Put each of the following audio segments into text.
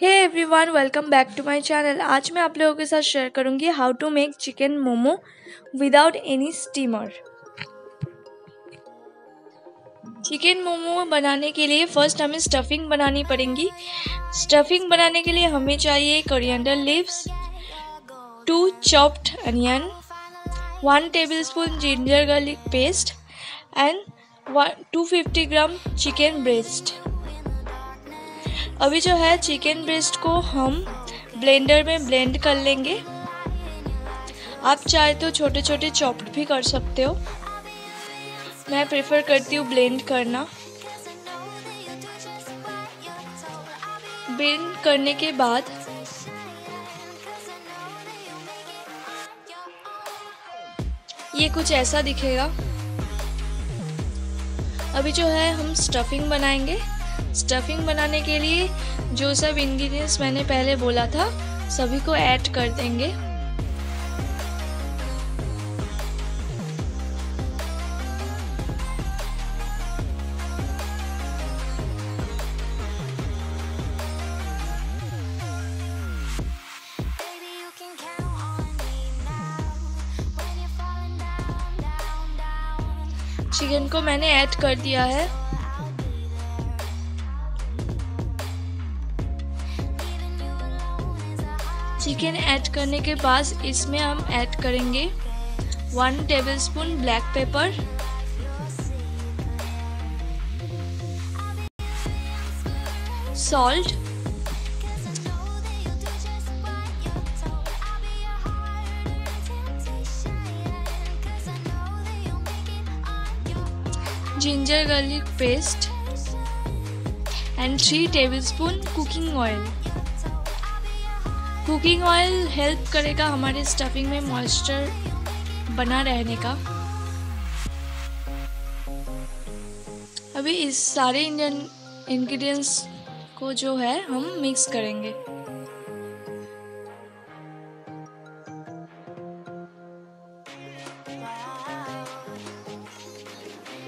Hey everyone, welcome back to my channel. आज मैं आप लोगों के साथ शेयर करूंगी how to make chicken momo without any steamer. Chicken momo बनाने के लिए फर्स्ट हमें स्टफिंग बनानी पड़ेगी। स्टफिंग बनाने के लिए हमें चाहिए coriander leaves, 2 chopped onion, 1 tablespoon ginger garlic paste and 250 gram chicken breast. अभी जो है चिकन ब्रेस्ट को हम ब्लेंडर में ब्लेंड कर लेंगे। आप चाहे तो छोटे छोटे चॉप्ड भी कर सकते हो, मैं प्रेफर करती हूँ ब्लेंड करना। ब्लेंड करने के बाद ये कुछ ऐसा दिखेगा। अभी जो है हम स्टफिंग बनाएंगे। स्टफिंग बनाने के लिए जो सब इंग्रेडिएंट्स मैंने पहले बोला था सभी को ऐड कर देंगे। चिकन को मैंने ऐड कर दिया है। चिकन ऐड करने के बाद इसमें हम ऐड करेंगे 1 tablespoon black pepper, salt, ginger garlic paste and 3 tablespoon cooking oil. Cooking oil help करेगा हमारे स्टफिंग में मॉइस्चर बना रहने का। अभी इस सारे इंग्रेडिएंट्स को जो है हम मिक्स करेंगे।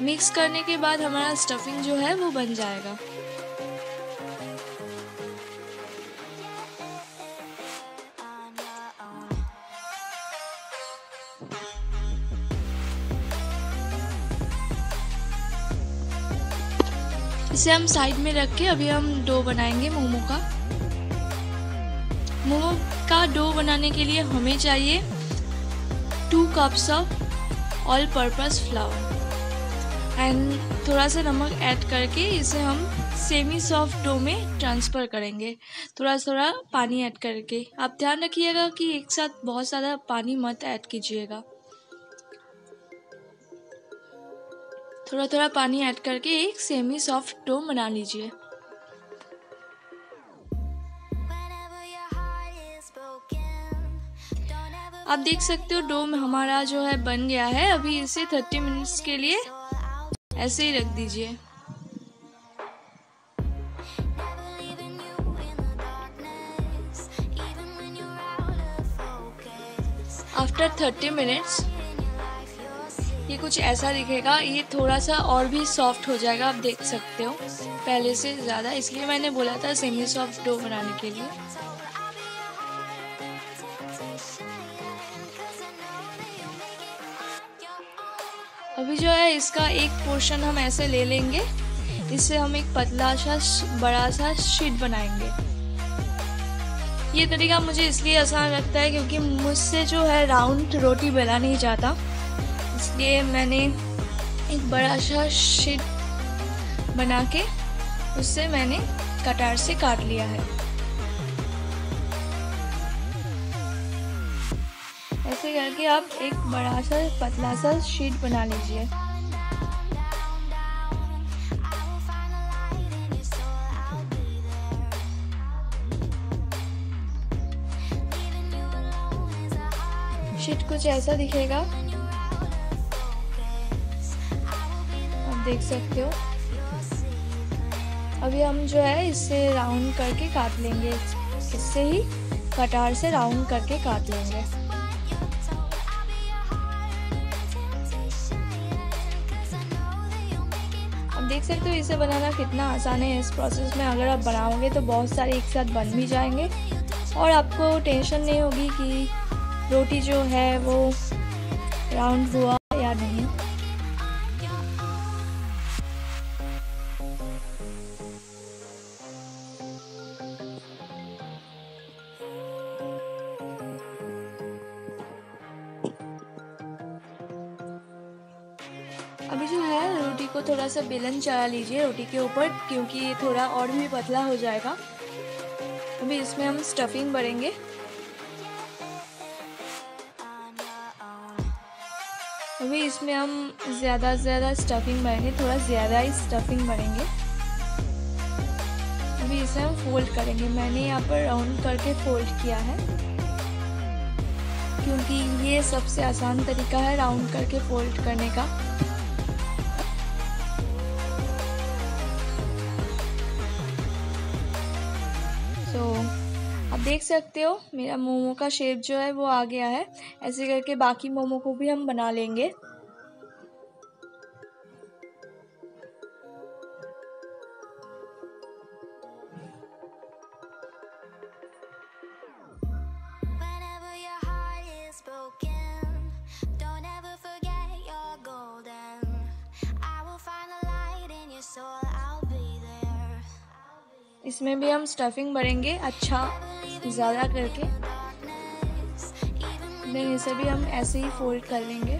मिक्स करने के बाद हमारा स्टफिंग जो है वो बन जाएगा। इसे हम साइड में रख के अभी हम डो बनाएंगे मोमो का। मोमो का डो बनाने के लिए हमें चाहिए 2 cups of all purpose flower and थोड़ा सा नमक ऐड करके इसे हम सेमी सॉफ्ट डो में ट्रांसफ़र करेंगे, थोड़ा थोड़ा पानी ऐड करके। आप ध्यान रखिएगा कि एक साथ बहुत ज़्यादा पानी मत ऐड कीजिएगा। थोड़ा थोड़ा पानी ऐड करके एक सेमी सॉफ्ट डो बना लीजिए। आप देख सकते हो डो में हमारा जो है बन गया है। अभी इसे 30 मिनट्स के लिए ऐसे ही रख दीजिए। आफ्टर 30 मिनट्स ये कुछ ऐसा दिखेगा। ये थोड़ा सा और भी सॉफ्ट हो जाएगा, आप देख सकते हो पहले से ज़्यादा, इसलिए मैंने बोला था सेमी सॉफ्ट डो बनाने के लिए। अभी जो है इसका एक पोर्शन हम ऐसे ले लेंगे। इससे हम एक पतला सा बड़ा सा शीट बनाएंगे। ये तरीका मुझे इसलिए आसान लगता है क्योंकि मुझसे जो है राउंड रोटी बेला नहीं जाता, इसलिए मैंने एक बड़ा सा शीट बना के उससे मैंने कटार से काट लिया है। ऐसे करके आप एक बड़ा सा पतला सा शीट बना लीजिए। शीट कुछ ऐसा दिखेगा, देख सकते हो। अभी हम जो है इससे राउंड करके काट लेंगे, इससे ही कटार से राउंड करके काट लेंगे। देख सकते हो इसे बनाना कितना आसान है। इस प्रोसेस में अगर आप बनाओगे तो बहुत सारे एक साथ बन भी जाएंगे और आपको टेंशन नहीं होगी कि रोटी जो है वो राउंड हुआ या नहीं। अभी जो है रोटी को थोड़ा सा बेलन चढ़ा लीजिए रोटी के ऊपर, क्योंकि ये थोड़ा और भी पतला हो जाएगा। अभी इसमें हम स्टफिंग भरेंगे। अभी इसमें हम ज़्यादा से ज़्यादा स्टफिंग भरेंगे, थोड़ा ज़्यादा ही स्टफिंग भरेंगे। अभी इसे हम फोल्ड करेंगे। मैंने यहाँ पर राउंड करके फोल्ड किया है, क्योंकि ये सबसे आसान तरीका है राउंड करके फोल्ड करने का। तो आप देख सकते हो मेरा मोमो का शेप जो है वो आ गया है। ऐसे करके बाकी मोमो को भी हम बना लेंगे। इसमें भी हम स्टफिंग भरेंगे अच्छा ज़्यादा करके। देन इसे भी हम ऐसे ही फोल्ड कर लेंगे।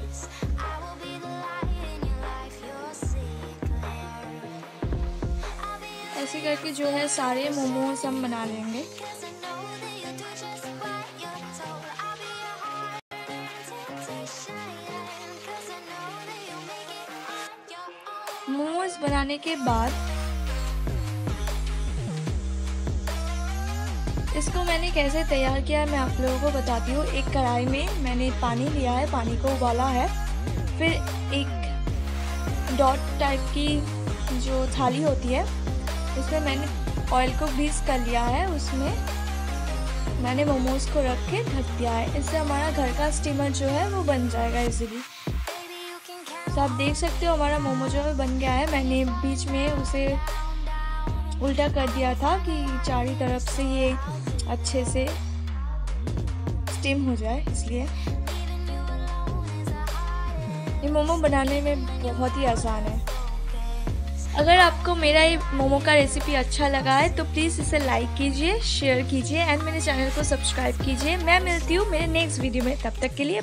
ऐसे करके जो है सारे मोमोज हम बना लेंगे। मोमोज बनाने के बाद इसको मैंने कैसे तैयार किया है मैं आप लोगों को बताती हूँ। एक कढ़ाई में मैंने पानी लिया है, पानी को उबाला है। फिर एक डॉट टाइप की जो थाली होती है उसमें मैंने ऑयल को ग्रीस कर लिया है। उसमें मैंने मोमोज को रख के ढक दिया है। इससे हमारा घर का स्टीमर जो है वो बन जाएगा इजीली। तो आप देख सकते हो हमारा मोमो जो है बन गया है। मैंने बीच में उसे उल्टा कर दिया था कि चारों तरफ से ये अच्छे से स्टीम हो जाए, इसलिए ये मोमो बनाने में बहुत ही आसान है। अगर आपको मेरा ये मोमो का रेसिपी अच्छा लगा है तो प्लीज़ इसे लाइक कीजिए, शेयर कीजिए एंड मेरे चैनल को सब्सक्राइब कीजिए। मैं मिलती हूँ मेरे नेक्स्ट वीडियो में, तब तक के लिए